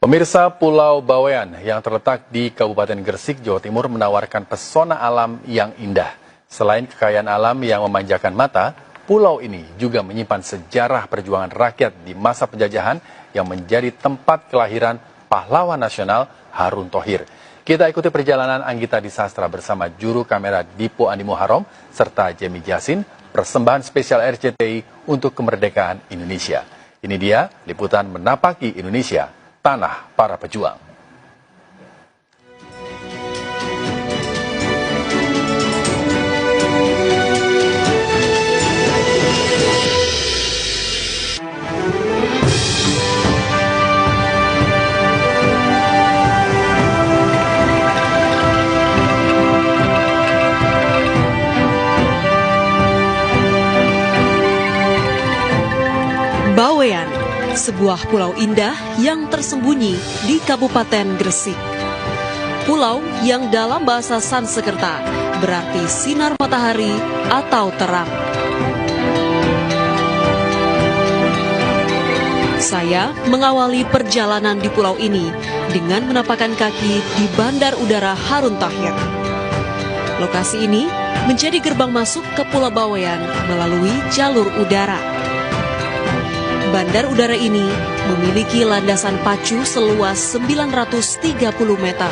Pemirsa, Pulau Bawean yang terletak di Kabupaten Gresik, Jawa Timur menawarkan pesona alam yang indah. Selain kekayaan alam yang memanjakan mata, pulau ini juga menyimpan sejarah perjuangan rakyat di masa penjajahan yang menjadi tempat kelahiran pahlawan nasional Harun Thohir. Kita ikuti perjalanan Anggita Disastra bersama juru kamera Dipo Andi Muharom serta Jemi Jasin, persembahan spesial RCTI untuk kemerdekaan Indonesia. Ini dia liputan Menapaki Indonesia, Tanah Para Pejuang. Bawean, sebuah pulau indah yang tersembunyi di Kabupaten Gresik. Pulau yang dalam bahasa Sanskerta berarti sinar matahari atau terang. Saya mengawali perjalanan di pulau ini dengan menapakkan kaki di Bandar Udara Harun Thohir. Lokasi ini menjadi gerbang masuk ke Pulau Bawean melalui jalur udara. Bandar udara ini memiliki landasan pacu seluas 930 meter.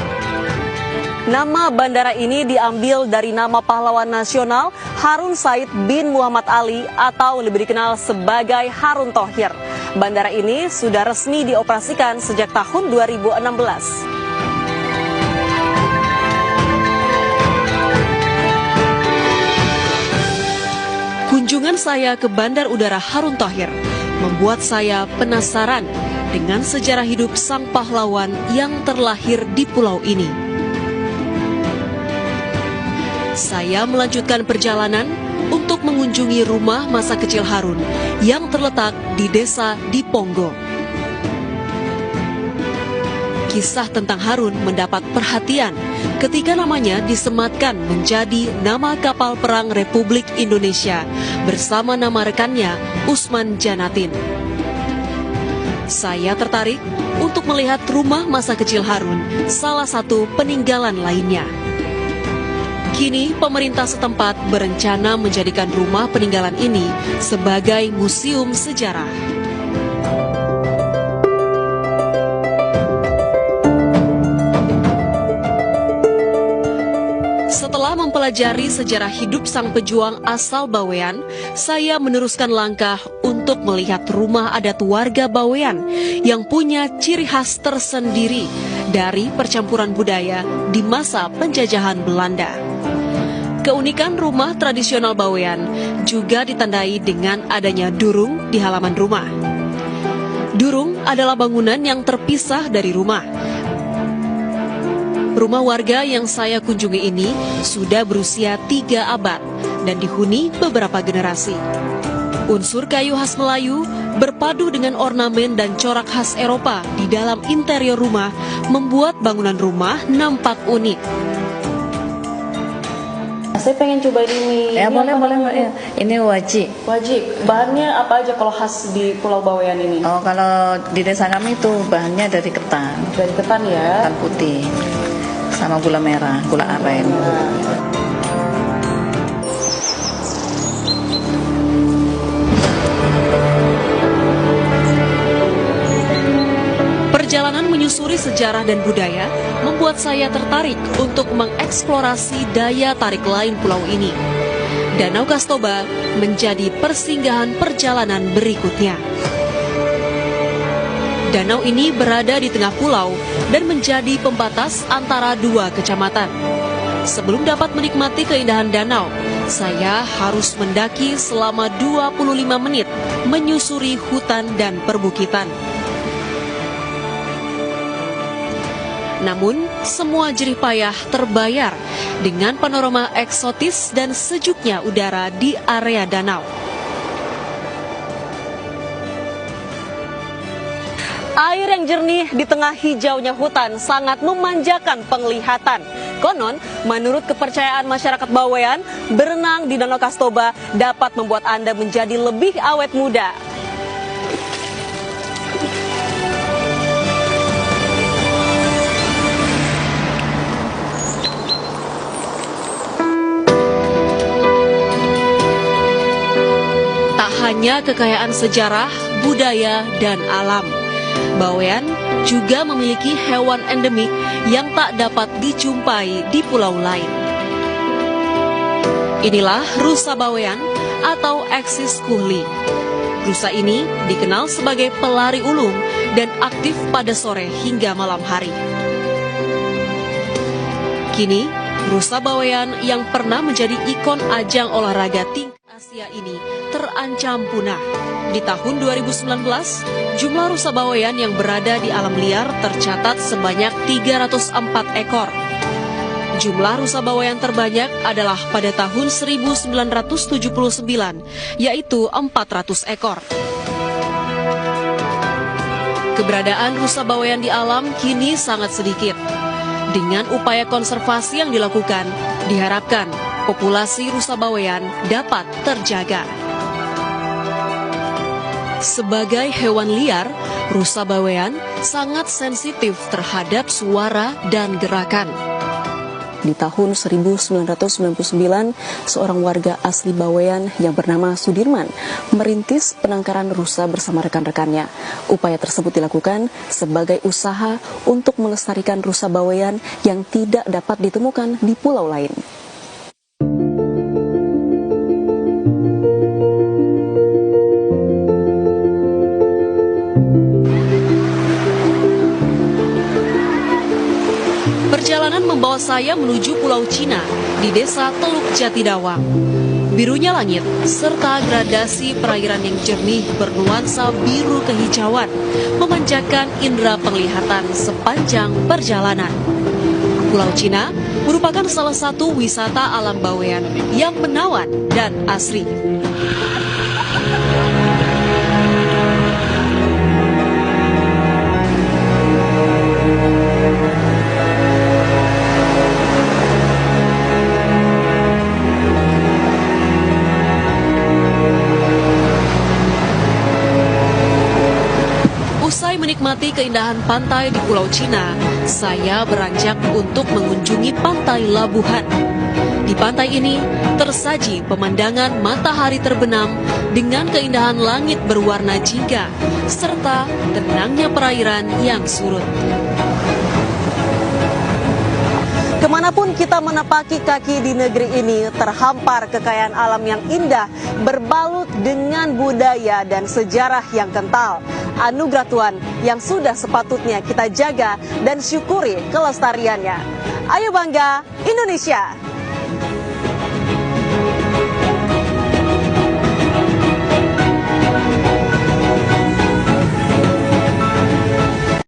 Nama bandara ini diambil dari nama pahlawan nasional Harun Said bin Muhammad Ali atau lebih dikenal sebagai Harun Thohir. Bandara ini sudah resmi dioperasikan sejak tahun 2016. Kunjungan saya ke Bandar Udara Harun Thohir membuat saya penasaran dengan sejarah hidup sang pahlawan yang terlahir di pulau ini. Saya melanjutkan perjalanan untuk mengunjungi rumah masa kecil Harun yang terletak di desa Diponggo. Kisah tentang Harun mendapat perhatian ketika namanya disematkan menjadi nama kapal perang Republik Indonesia bersama nama rekannya Usman Janatin. Saya tertarik untuk melihat rumah masa kecil Harun, salah satu peninggalan lainnya. Kini pemerintah setempat berencana menjadikan rumah peninggalan ini sebagai museum sejarah. Setelah mempelajari sejarah hidup sang pejuang asal Bawean, saya meneruskan langkah untuk melihat rumah adat warga Bawean yang punya ciri khas tersendiri dari percampuran budaya di masa penjajahan Belanda. Keunikan rumah tradisional Bawean juga ditandai dengan adanya durung di halaman rumah. Durung adalah bangunan yang terpisah dari rumah. Rumah warga yang saya kunjungi ini sudah berusia 3 abad dan dihuni beberapa generasi. Unsur kayu khas Melayu berpadu dengan ornamen dan corak khas Eropa di dalam interior rumah membuat bangunan rumah nampak unik. Saya pengen coba ini. Ya, boleh. Ini wajib. Wajib. Bahannya apa aja kalau khas di Pulau Bawean ini? Oh, kalau di desa kami itu bahannya dari ketan. Dari ketan ya. Ketan putih. Sama gula merah, gula aren. Perjalanan menyusuri sejarah dan budaya membuat saya tertarik untuk mengeksplorasi daya tarik lain pulau ini. Danau Kastoba menjadi persinggahan perjalanan berikutnya. Danau ini berada di tengah pulau dan menjadi pembatas antara 2 kecamatan. Sebelum dapat menikmati keindahan danau, saya harus mendaki selama 25 menit menyusuri hutan dan perbukitan. Namun, semua jerih payah terbayar dengan panorama eksotis dan sejuknya udara di area danau. Air yang jernih di tengah hijaunya hutan sangat memanjakan penglihatan. Konon, menurut kepercayaan masyarakat Bawean, berenang di Danau Kastoba dapat membuat Anda menjadi lebih awet muda. hanya kekayaan sejarah, budaya, dan alam. Bawean juga memiliki hewan endemik yang tak dapat dijumpai di pulau lain. Inilah rusa bawean atau Axis kuhli. Rusa ini dikenal sebagai pelari ulung dan aktif pada sore hingga malam hari. Kini, rusa bawean yang pernah menjadi ikon ajang olahraga tingkat Asia ini terancam punah. Di tahun 2019, jumlah rusa bawean yang berada di alam liar tercatat sebanyak 304 ekor. Jumlah rusa bawean terbanyak adalah pada tahun 1979, yaitu 400 ekor. Keberadaan rusa bawean di alam kini sangat sedikit. Dengan upaya konservasi yang dilakukan, diharapkan populasi rusa bawean dapat terjaga. Sebagai hewan liar, rusa bawean sangat sensitif terhadap suara dan gerakan. Di tahun 1999, seorang warga asli Bawean yang bernama Sudirman merintis penangkaran rusa bersama rekan-rekannya. Upaya tersebut dilakukan sebagai usaha untuk melestarikan rusa Bawean yang tidak dapat ditemukan di pulau lain. Perjalanan membawa saya menuju Pulau Cina di desa Teluk Jatidawang. Birunya langit serta gradasi perairan yang jernih bernuansa biru kehijauan memanjakan indera penglihatan sepanjang perjalanan. Pulau Cina merupakan salah satu wisata alam Bawean yang menawan dan asri. Usai menikmati keindahan pantai di Pulau Cina, saya beranjak untuk mengunjungi Pantai Labuhan. Di pantai ini tersaji pemandangan matahari terbenam dengan keindahan langit berwarna jingga serta tenangnya perairan yang surut. Kemanapun kita menapaki kaki di negeri ini, terhampar kekayaan alam yang indah, berbalut dengan budaya dan sejarah yang kental. Anugerah Tuhan yang sudah sepatutnya kita jaga dan syukuri kelestariannya. Ayo bangga Indonesia!